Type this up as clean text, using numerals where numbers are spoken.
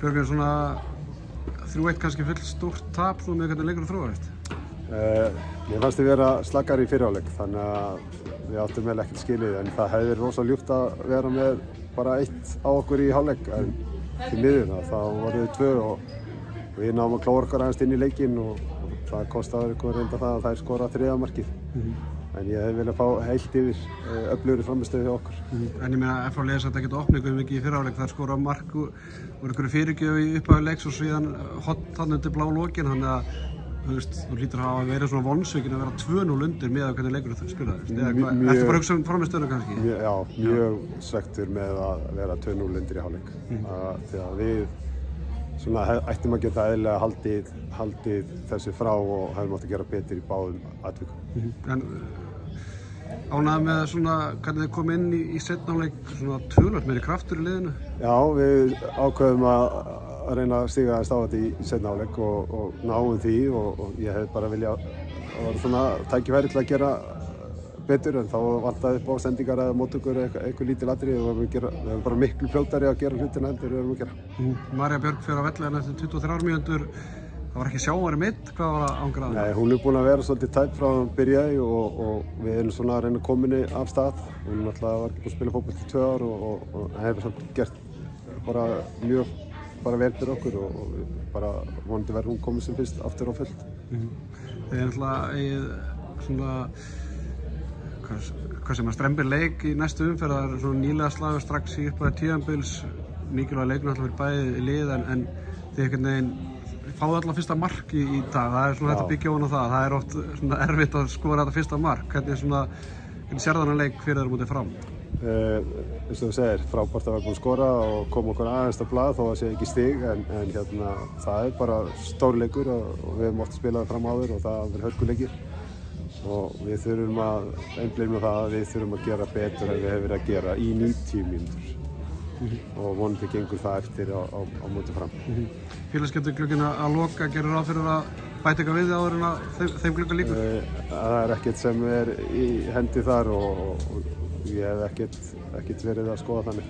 Björgvin, svona 3-1 kannski fullt stórt tap þú með hvernig leikur þróaðist? Mér fannst þið vera slakari í fyrri hálfleik, þannig að við áttum vel ekkert skilið, en það hefði verið rosa ljúft að vera með bara 1 á okkur í hálfleik, en til miðjuna þá voru við 2 og við náum að klóra okkar aðeins inn í leikinn og það kostaði okkur reynda það að þær skora 3. markið. En ég hef viljað fá heilt yfir öflugri frammistöðu hjá okkur. En ég meina, FH lesa þetta geta opnið mikið í fyrri hálfleik, þær skora mark úr einhverju fyrirgjöf í upphafi leiks og síðan hot þarna undir blá lokin, þannig að þú hlýtur að hafa verið svona vonsvikinn að vera 2-0 undir með hvernig leikur þú spilaðist. Ertu bara að hugsa frammistöðuna kannski? Já, mjög svekktur með að vera 2-0 undir í hálfleik. Því að við ættum að geta eðlilega haldið þessu frá og hefum átt að gera betur í báðum atvikum. En ánægður með svona hvernig þið kom inn í seinni hálfleik, svona töluvert meiri kraftur í liðinu? Já, við ákveðum að reyna að stíga aðeins á þetta í seinni hálfleik og náum því og ég hef bara viljað að það var svona tækifæri til að gera betur, en þá vantaði upp á sendingar eða móttökur eða eitthvað lítil atriði og við erum bara miklu fljótari að gera hlutina heldur við erum að gera. María Björg fer á velli eftir 23 mínútur. Það var ekki sjávari mitt, hvað var það ángraðið? Nei, hún búin að vera svolítið tæp frá að byrjaði og við erum svona að reyna að koma henni af stað. Hún náttúrulega var ekki búin að spila fótbolta í 2 ár og hefur samt gert bara mjög vel fyrir okkur og bara vonandi verður hún komið sem fyrst aftur á fullt. Þið er náttúrulega svona hvað sem strembir leik í næstu umferð, það er svona nýlega slagur strax í upphafi tímabils, mikilvæg leikur náttúrulega fyrir bæði lið en þið einhvern veginn fáðu allavega fyrsta mark í dag, það er svona þetta byggja ofan á það er oft svona erfitt að skora þetta fyrsta mark, hvernig sér þennan leik fyrir þér mútið fram? Eins og þú segir, frábært að vera búin að skora og koma okkur aðeins á blað þó að sé ekki stig, en það er bara stór leikur og við hefum oft spilað fram áður og það verður hörkuleikir og við þurfum að einblína það að við þurfum að gera betur en við hefum verið að gera í 90 mínútur og vonandi gengur það eftir á móti fram. Félagsskiptaglugginn að loka, gerir ráð fyrir að bæta eitthvað við áður en að þeim glugga líkur? Það er ekkert sem er í hendi þar og ég hef ekkert verið að skoða þannig.